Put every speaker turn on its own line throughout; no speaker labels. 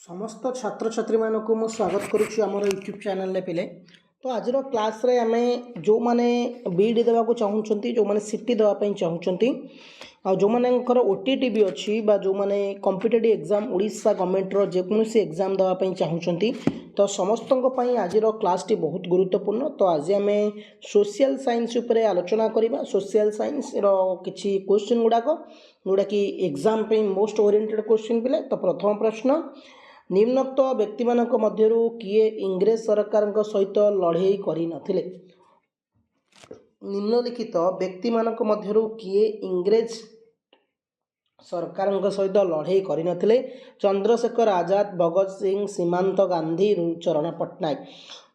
समस्त छात्र छात्री मानक मु स्वागत करुच्ची आमर यूट्यूब चैनल पे। तो आज क्लास रे आमे जो माने बीडी देवा को चाहूँगी, जो माने सिटी देवाई चाहूँगी आ जो मानकर ओटीटी भी अच्छी बा जो माने कॉम्पिटिटिव एग्जाम ओडिशा गवर्नमेंट रो जेकोसी एग्जाम देवाई चाहूँगी तो समस्त आज क्लास टी बहुत गुरुत्वपूर्ण। तो आज आम सोशल साइंस उपरे आलोचना करवा। सोशल साइंस रो किछि क्वेश्चन गुड़ाक जोड़ा कि एग्जाम पे मोस्ट ओरिएंटेड क्वेश्चन पिले। तो प्रथम प्रश्न, निम्नोक्त व्यक्ति मानक मध्यरु किए इंग्रेज सरकार सहित लड़ाई करि नथिले। निम्नलिखित व्यक्ति मानक मध्यरु किए इंग्रेज सरकार सहित लड़ाई करि नथिले। चंद्रशेखर आजाद, भगत सिंह, सीमांत गांधी, चरण पट्टनायक।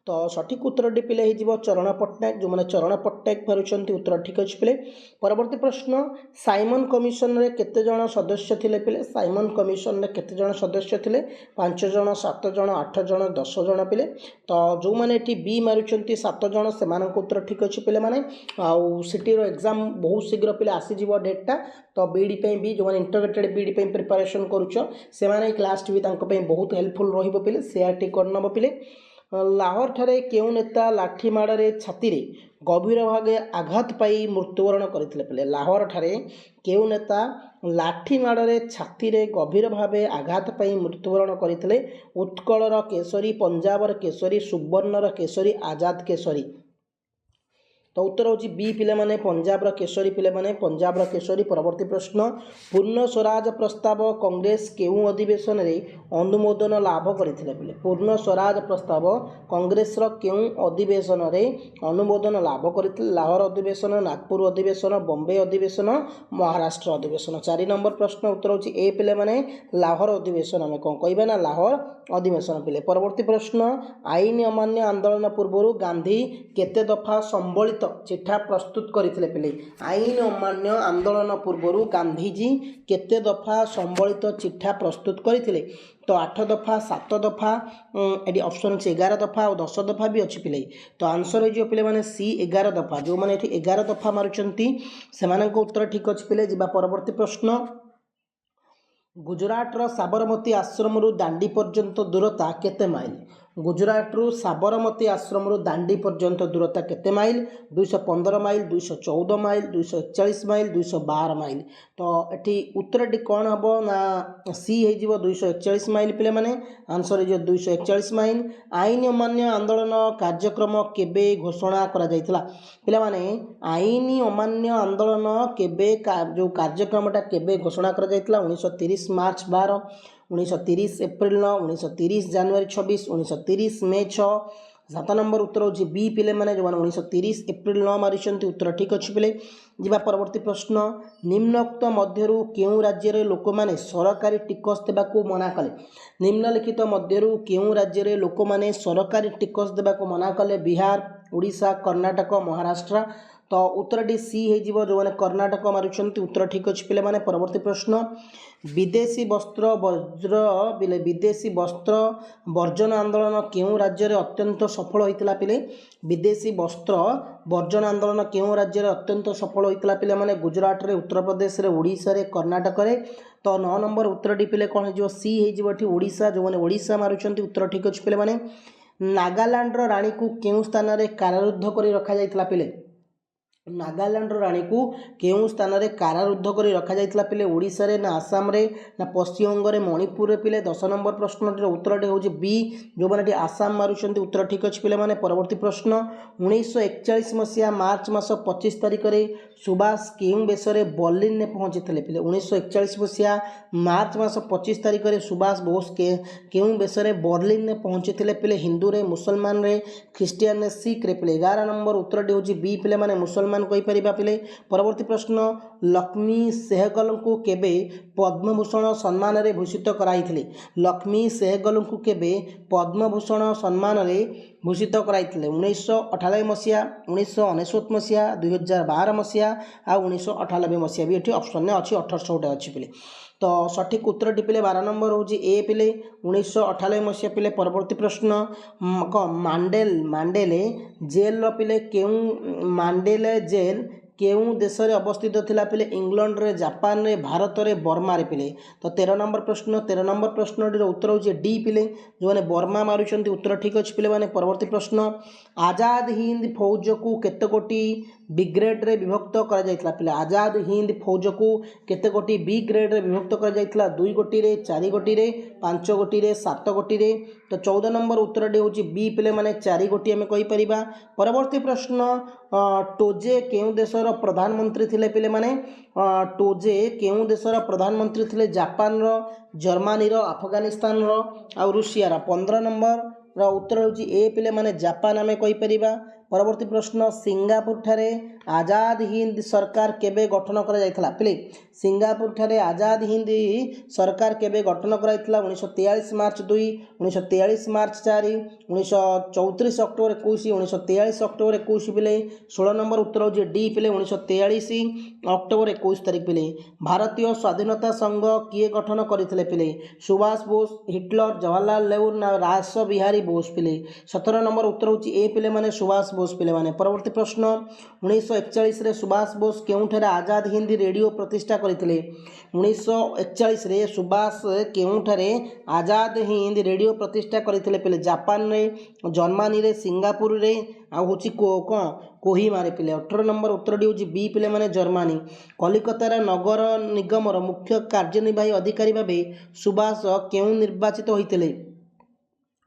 तो सठिक उत्तर पिले हो चरण पट्टनायक। जो मैंने चरण पट्टनायक पार्टी उत्तर ठीक अच्छे पिले। परवर्ती प्रश्न, साइमन कमिशन रे केते जण सदस्य थिले पिले। साइमन कमिशन रे केते जण सदस्य थिले? 5 जण, 7 जण, 8 जण, 10 जण पिले। तो जो मैंने ये बी मारुंट 7 जण से उत्तर ठीक अच्छे पिले मैंने आउ सिटी रो एग्जाम बहुत शीघ्र पिले आसीज डेटा। तो बीडी भी जो मैंने इंटरग्रेटेड बीडी प्रिपरेशन करुच से क्लास भी बहुत हेल्पफुल रहिबो पिले। सीआरटी करनब पिले। लाहौर ठारे केउ नेता लाठी माड़े छाती रे गभीर भागे आघात पाई मृत्युवरण करथिले पिले। लाहौर ठारे केउ नेता लाठी माड़े छाती रे गभीर भावे आघात पाई मृत्युवरण करथिले? उत्कलर केसरी, पंजाबर केसरी, सुवर्णर केसरी, आजाद केसरी। तो उत्तर होची बी पिले माने पंजाब केसरी पिले माने पंजाब केसरी। परवर्ती प्रश्न, पूर्ण स्वराज प्रस्ताव कांग्रेस केउ अधिवेशन रे अनुमोदन लाभ करथिले पिले? पूर्ण स्वराज प्रस्ताव कांग्रेस रो केउ अधिवेशन रे अनुमोदन लाभ करथिले? लाहौर अधिवेशन, नागपुर अधिवेशन, बॉम्बे अधिवेशन, महाराष्ट्र अधिवेशन। 4 नंबर प्रश्न उत्तर होची ए पिले माने लाहौर अधिवेशन। आमे कोन कहबा ना लाहौर अधिवेशन पिले। परवर्ती प्रश्न, आईन अमान्य आंदोलन पूर्व गांधी केते दफा संबलित चिठा प्रस्तुत करथिले पिले? आईन अमान्य आंदोलन पूर्व गांधीजी केते दफा संबलित चिठा प्रस्तुत करथिले? तो 8 दफा, 7 दफा, ये ऑप्शन अच्छे 11 दफा और 10 दफा भी अच्छी पिले। तो आंसर हो पिले माने सी 11 दफा। जो मैंने 11 दफा मारुचंती से उत्तर ठीक अच्छे पिले। जा परवर्ती प्रश्न, गुजरात रो साबरमती आश्रम रु दांडी पर्यंत दूरता केते माइल? गुजरात रु साबरमती आश्रम रु दांडी पर्यंत दूरता केते mile? 215 mile, 214 mile, 241 mile, 212 mile. तो ये उत्तर कौन हम ना सी हो 241 माइल पिले माने आंसर हो 241 माइल। आईन अमान्य आंदोलन कार्यक्रम केबे घोषणा करा जायतिला? पिले माने आईन अमान्य आंदोलन केबे जो कार्यक्रमटा केबे घोषणा करा जायतिला? 1930 मार्च 12, 1930 एप्रिल 9, 1930 जनवरी 26, 1930 मे 6। 7 नंबर उत्तर हो बी पिले माने जो 1930 एप्रिल 9 मारिचंती उत्तर ठीक अच्छे पिले। जा परवर्ती प्रश्न, निम्नोक्त मध्यरु केउ राज्य रे लोक माने सरकारी टिकस देबाकू मना कले? निम्नलिखित मध्यरु केउ राज्य रे लोक माने सरकारी टिकस देबाकू मना कले? बिहार, ओडिशा, कर्नाटक, महाराष्ट्र। तो उत्तर डी सी हो जो मैंने कर्नाटक मारुंट उत्तर ठीक अच्छे पिले माने। परवर्ती प्रश्न, विदेशी वस्त्र वज्र पिले विदेशी वस्त्र वर्जन आंदोलन केउ राज्य रे अत्यंत सफल होइतिला पिले? विदेशी वस्त्र वर्जन आंदोलन केउ राज्य रे अत्यंत सफल होइतिला पिले माने? गुजरात रे, उत्तर प्रदेश रे, ओडिशा रे, कर्नाटक रे। तो 9 नंबर उत्तर डी पिले कौन हो सी हो ओडिशा। जो मैंने ओडिशा मारुंट उत्तर ठीक अच्छे पिले माने। नागालैंड रो रानी को केउ स्थान रे कारारुद्ध करी रखा जायतिला पिले? नागालैंड रानी को केउ स्थान रे कारारुद्ध करी रखा जायतिला पिले? ओडिशा रे ना आसाम रे ना पश्चिम बंग रे, मणिपुर रे पिले? 10 नंबर प्रश्न उत्तर हो बी जो मैंने आसाम मारुंट उत्तर ठीक अच्छे पिले माने। परवर्ती प्रश्न, 1941 मसीहा मार्च मास 25 तारिख रे सुभाष केउ बेश रे बर्लिन ने पहुंची थे पिले? 1941 मसीहा मार्च मास 25 तारिख रे सुभाष बोस केउ बेश रे बर्लिन ने पहुंची थे पिले? हिंदू रे, मुसलमान रे, ख्रिस्टियन रे, सिख रे पिले? 11 नंबर उत्तर हो बी पिले माने मुसलमान कहीपर पिले। परवर्ती प्रश्न, लक्ष्मी सेहगल को केबे पद्मभूषण सम्मान रे भूषित कराइथिले? लक्ष्मी सेहगल को केबे पद्मभूषण सम्मान रे भूषित कराइथिले? 1998 मसीहा, 1999 मसीहा, 2012 मसीहा आ 1998 मसीहा भी ये ऑप्शन में अच्छी 1800 गोटे अच्छी पिले। तो सठिक उत्तर टी पिले 12 नंबर हूँ ए पिले 1998 मसीहा पिले। परवर्ती प्रश्न, मांडेले जेल पिले केउ मांडेले जेल केउं देश रे अवस्थित थिला पिले इंग्लैंड रे जापान रे भारत रे बर्मा रे पिले। तो 13 नंबर प्रश्न टीर उत्तर होचे डी पिले जो माने बर्मा मारुचंती उत्तर ठीक अछि पिले माने। परवर्ती प्रश्न आजाद हिंद फौज को केते कोटी बी ग्रेड रे विभक्त करा जायतला पिले। आजाद हिंद फौज को केते कोटी बी ग्रेड रे विभक्त करा जायतला 2 गोटी रे 4 गोटी रे 5 गोटी रे 7 गोटी रे। तो 14 नंबर उत्तर डी होची बी पिले माने 4 गोटी हमें कहि परिबा। परवर्ती प्रश्न टोजे केउं देशर प्रधानमंत्री थिले पिले माने। टोजे केउं देशर प्रधानमंत्री थिले जापान रो जर्मनी रो अफगानिस्तान रो आ रूसिया रो। 15 नंबर रो उत्तर होची ए पिले माने जापान हमें कहि परिबा। परवर्ती प्रश्न सिंगापुर ठारे आजाद हिंद सरकार केबे गठन करा जायतला पिले। सिंगापुर ठारे आजाद हिंद सरकार केबे गठन करा जायतला 1943 मार्च 2 1943 मार्च 4 1934 अक्टोबर 21 1943 अक्टोबर 21 पिले। 16 नंबर उत्तर होची डी पिले 1943 अक्टोबर 21 तारिख पिले। भारतीय स्वाधीनता संघ किए गठन करथिले पिले। सुभाष बोस हिटलर जवाहरलाल नेहरू ना रास बिहारी बोस पिले। 17 नंबर उत्तर होची ए पिले माने सुभाष बोस पिले माने। परवर्ती प्रश्न 1941 रे सुभाष बोस केउठारे आजाद हिंद रेडियो प्रतिष्ठा करथिले। 1941 रे सुभाष केउठारे आजाद हिंद रेडियो प्रतिष्ठा करथिले पिले। जापान रे जर्मनी रे सिंगापुर रे आ होची कोहिमा रे पिले। 18 नंबर उत्तर डी होची बी पिले माने जर्मनी। कलिकता रे नगर निगम रो मुख्य कार्यनिर्वाही अधिकारी भाबे सुभाष केउ निर्वाचित होइतिले।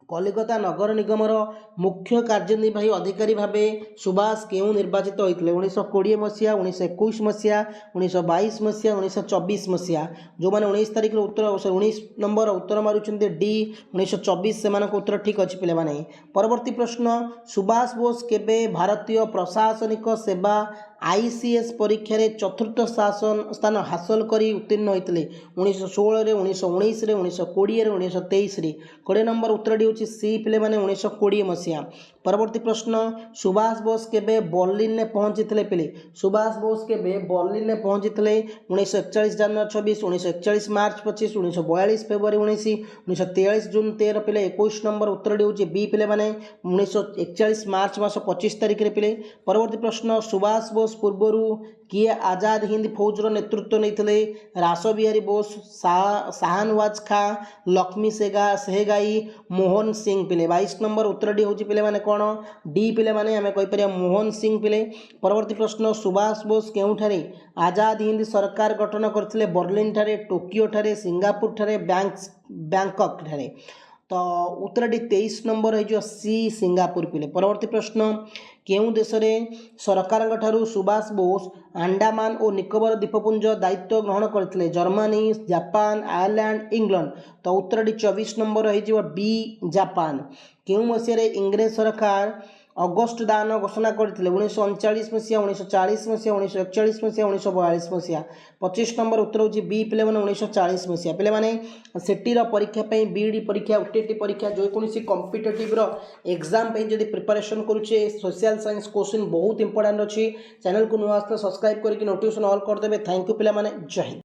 कलिकता नगर निगम मुख्य कार्यनिर्वाही अधिकारी भावे सुभाष केउ निर्वाचित होइतिले। 1920 मसीहा 1921 मसीहा 1922 मसीहा 1924 मसीहा। जो माने 19 तारिख रो उत्तर 19 नंबर उत्तर मारुचंते डी 1924 से मानक उत्तर ठीक अछि पिले माने। परवर्ती प्रश्न सुभाष बोस केबे भारतीय प्रशासनिक सेवा आईसीएस परीक्षा रे चतुर्थ स्थान हासिल करी उत्तीर्ण होइतिले। 1916 रे 1919 रे 1920 रे 1923 रे। 20 नंबर उत्तर डी होची सी पिले माने 1920 मसीहा। परवर्ती प्रश्न सुभाष बोस केबे बर्लिन ने पहुंचीथिले पिले। सुभाष बोस केबे बर्लिन ने पहुंचीथिले 1941 जनवरी 26 1941 मार्च 25 1942 फेब्रुआरी 19 1943 जून 13 पिले। 21 नंबर उत्तर डी होची बी पिले माने 1941 मार्च मास 25 तारिख रे पिले। परवर्ती प्रश्न सुभाष बोस पूर्वरु किए आजाद हिंद फौज रो नेतृत्व नैथिले। रास बिहारी बोस शाहनवाज खां लक्ष्मी सेहगाई मोहन सिंह पिले। 22 नंबर उत्तर डी होची पिले माने कोन डी पिले माने हमें कहि परिया मोहन सिंह पिले। परवर्ती प्रश्न सुभाष बोस केउठारे आजाद हिंद सरकार गठन करथिले। बर्लिन ठारे टोकियो ठारे सिंगापुर ठारे बैंकॉक ठारे। तो उत्तर डी 23 नंबर है जो सी सिंगापुर पिले। परवर्ती प्रश्न केउं देश रे सरकार ठारू सुभाष बोस अंडमान और निकोबर द्वीपपुंज दायित्व ग्रहण करथिले। Germany Japan Ireland England. तो उत्तर डी 24 नंबर है जो बी जापान। केउं मसीह रे इंग्रेज सरकार अगस्ट दान घोषणा करथिले। 1939 मसीहा 1940 मसीहा 1941 मसीहा 1942 मसीहा। 25 नंबर उत्तर होची बी पिले माने 1940 मसीहा। पिले माने सेटी रो परीक्षा पई बीडी परीक्षा ओटीटी परीक्षा जो कोनसी कॉम्पिटिटिव रो एग्जाम पई जदी प्रिपरेशन करूचे सोशल साइंस क्वेश्चन बहुत इंपोर्टेंट अछि। चैनल को नुआ आस्ते सब्सक्राइब करके नोटिफिकेशन ऑल कर देबे। थैंक यू पिले माने। जय हिंद।